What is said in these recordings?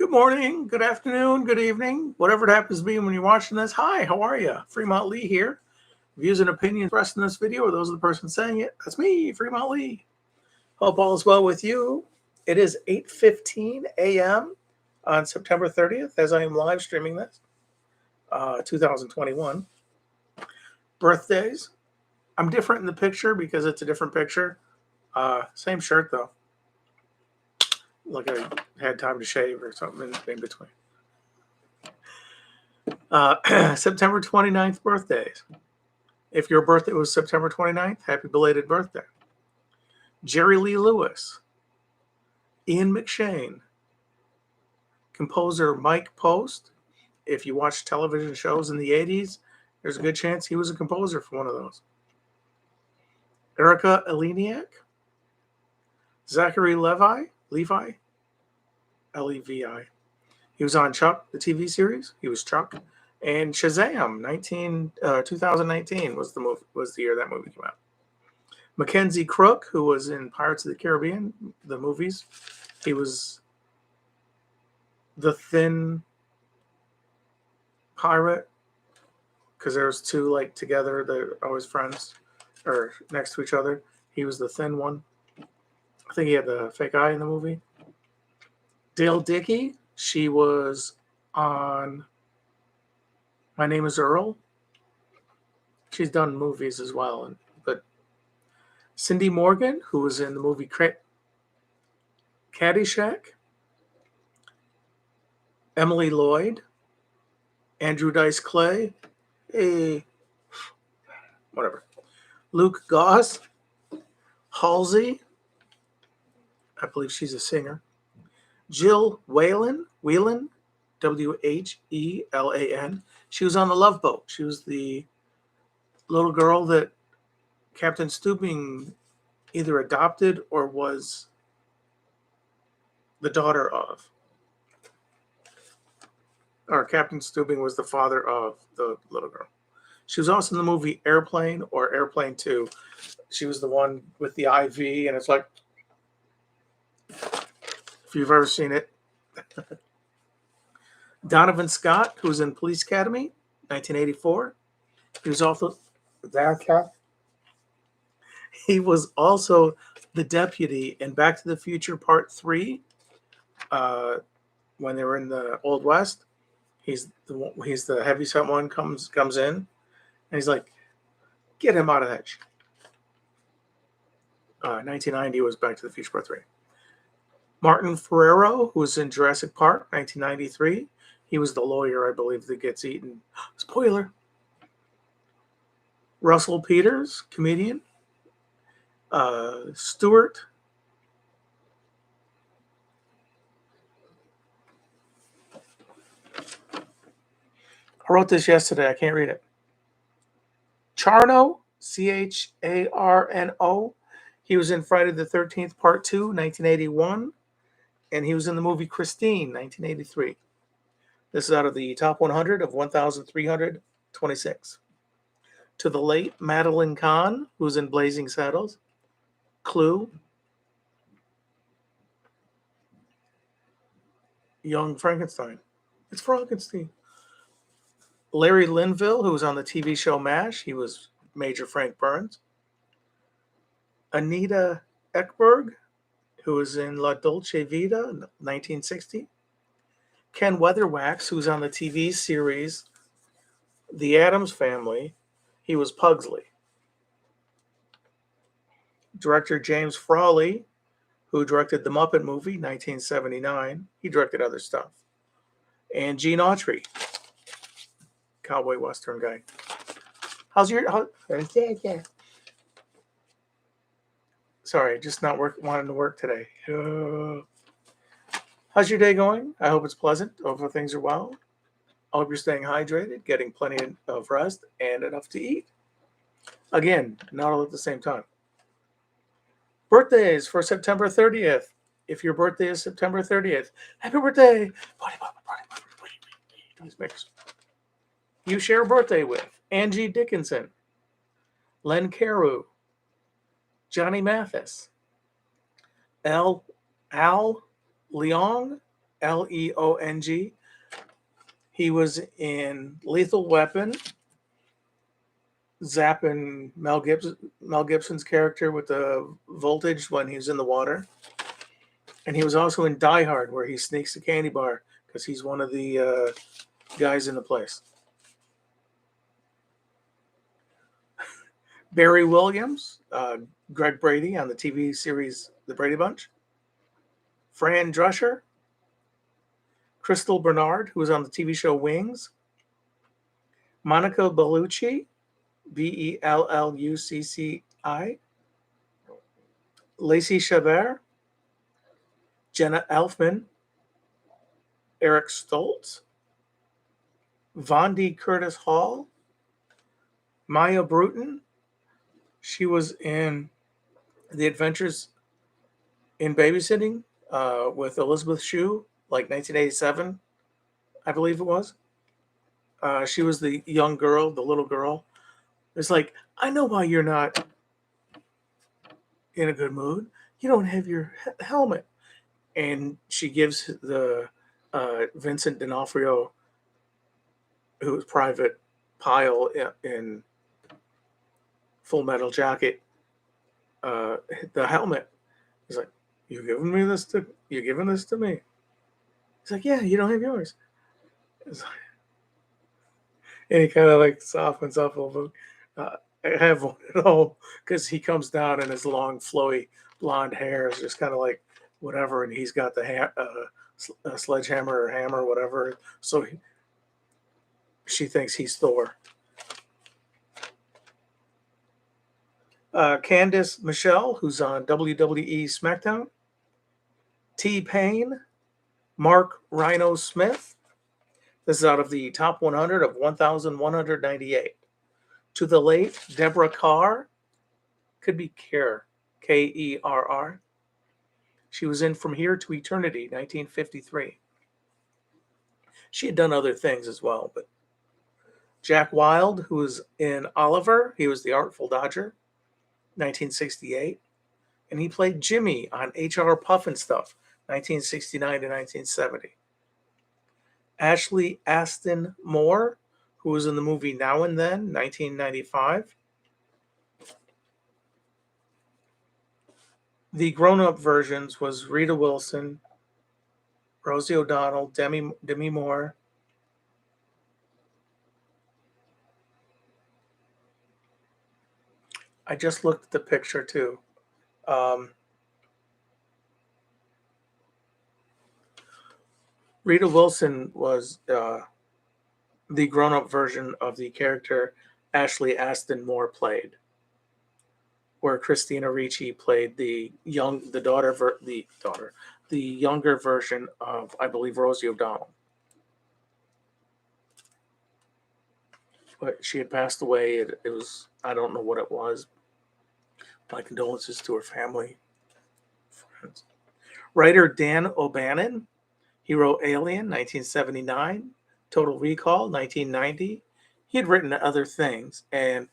Good morning, good afternoon, good evening, whatever it happens to be when you're watching this. Hi, how are you? Fremont Lee here. Views and opinions expressed in this video are those of the person saying it. That's me, Fremont Lee. Hope all is well with you. It is 8:15 a.m. on September 30th as I am live streaming this, 2021. Birthdays. I'm different in the picture because it's a different picture. Same shirt though. Like I had time to shave or something in between. September 29th birthdays. If your birthday was September 29th, happy belated birthday. Jerry Lee Lewis, Ian McShane, composer Mike Post. If you watch television shows in the 80s, there's a good chance he was a composer for one of those. Erika Eleniak, Zachary Levi, L-E-V-I. He was on Chuck, the TV series. He was Chuck. And Shazam, 2019 was the year that movie came out. Mackenzie Crook, who was in Pirates of the Caribbean, the movies. He was the thin pirate because there's two like together. They're always friends or next to each other. He was the thin one. I think he had the fake eye in the movie. Dale Dickey, she was on My Name is Earl. She's done movies as well. But Cindy Morgan, who was in the movie Caddyshack. Emily Lloyd. Andrew Dice Clay. Whatever. Luke Goss. Halsey. I believe she's a singer. Jill Whelan, Whelan. She was on the Love Boat. She was the little girl that Captain Stubing either adopted or was the daughter of. Or Captain Stubing was the father of the little girl. She was also in the movie Airplane or Airplane 2. She was the one with the IV, and it's like, if you've ever seen it. Donovan Scott, who was in Police Academy, 1984. He was also the deputy in Back to the Future Part 3 when they were in the Old West. He's the heavyset one comes in, and he's like, get him out of that. 1990 was Back to the Future Part 3. Martin Ferrero, who was in Jurassic Park, 1993. He was the lawyer, I believe, that gets eaten. Spoiler. Russell Peters, comedian. Stewart. I wrote this yesterday. I can't read it. Charno, Charno. He was in Friday the 13th, Part 2, 1981. And he was in the movie Christine, 1983. This is out of the top 100 of 1,326. To the late Madeline Kahn, who's in Blazing Saddles, Clue, Young Frankenstein. It's Frankenstein. Larry Linville, who was on the TV show MASH. He was Major Frank Burns. Anita Ekberg, who was in La Dolce Vita, 1960. Ken Weatherwax, who's on the TV series The Addams Family. He was Pugsley. Director James Frawley, who directed the Muppet movie, 1979. He directed other stuff. And Gene Autry, cowboy western guy. Sorry, just not wanting to work today. How's your day going? I hope it's pleasant. I hope things are well. I hope you're staying hydrated, getting plenty of rest, and enough to eat. Again, not all at the same time. Birthdays for September 30th. If your birthday is September 30th, happy birthday! You share a birthday with Angie Dickinson, Len Carew, Johnny Mathis, Leong, Leong. He was in Lethal Weapon, zapping Mel Gibson's character with the voltage when he was in the water. And he was also in Die Hard, where he sneaks a candy bar because he's one of the guys in the place. Barry Williams, Greg Brady on the TV series The Brady Bunch. Fran Drescher, Crystal Bernard, who was on the TV show Wings. Monica Bellucci, Bellucci. Lacey Chabert, Jenna Elfman, Eric Stoltz, Vondi Curtis Hall, Maya Bruton. She was in The Adventures in Babysitting with Elizabeth Shue, like 1987, I believe it was. She was the young girl, the little girl. It's like, I know why you're not in a good mood. You don't have your helmet. And she gives the Vincent D'Onofrio, who was Private Pyle in Full Metal Jacket, the helmet. He's like, you're giving this to me. He's like, yeah, you don't have yours. Like, and he kind of like softens up a little bit. I have one at home, because he comes down and his long, flowy blonde hair is just kind of like whatever, and he's got the sledgehammer or hammer, or whatever. So she thinks he's Thor. Candice Michelle, who's on WWE SmackDown. T-Pain, Mark Rhino Smith. This is out of the top 100 of 1,198. To the late Deborah Kerr, could be Kerr, Kerr. She was in From Here to Eternity, 1953. She had done other things as well, but Jack Wilde, who was in Oliver, he was the Artful Dodger, 1968, and he played Jimmy on HR Pufnstuf, 1969 to 1970. Ashley Aston Moore, who was in the movie Now and Then, 1995. The grown-up versions was Rita Wilson, Rosie O'Donnell, Demi Moore. I just looked at the picture too. Rita Wilson was the grown-up version of the character Ashley Aston Moore played, where Christina Ricci played the younger version of, I believe, Rosie O'Donnell. But she had passed away. It was, I don't know what it was. My condolences to her family, friends. Writer Dan O'Bannon, he wrote Alien, 1979, Total Recall, 1990. He had written other things, and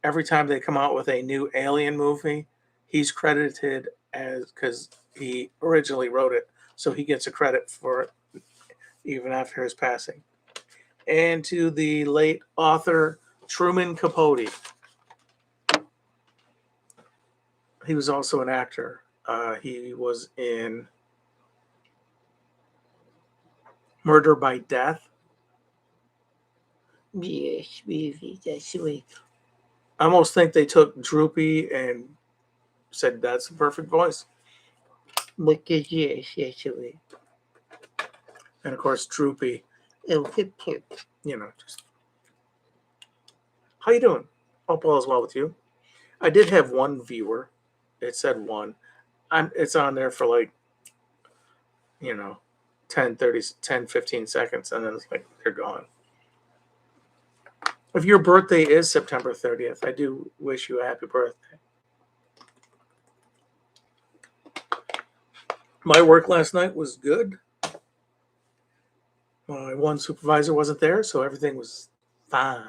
every time they come out with a new Alien movie, he's credited as, because he originally wrote it, so he gets a credit for it even after his passing. And to the late author Truman Capote. He was also an actor. He was in Murder by Death. Yes, that's right. I almost think they took Droopy and said, that's the perfect voice. But yes, that's right. And of course, Droopy, Just how you doing? Hope all is well with you. I did have one viewer. It said one. It's on there for like, 10, 15 seconds, and then it's like they're gone. If your birthday is September 30th, I do wish you a happy birthday. My work last night was good. My one supervisor wasn't there, so everything was fine.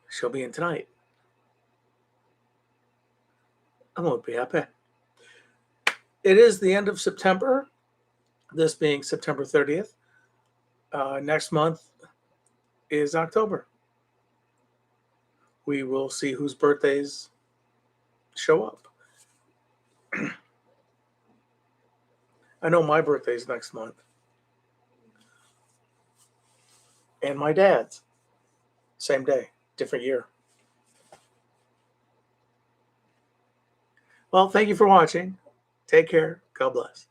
She'll be in tonight. I'm going to be happy. it is the end of September, this being September 30th. Next month is October. We will see whose birthdays show up. I know my birthday's next month. And my dad's. Same day, different year. Well, thank you for watching. Take care. God bless.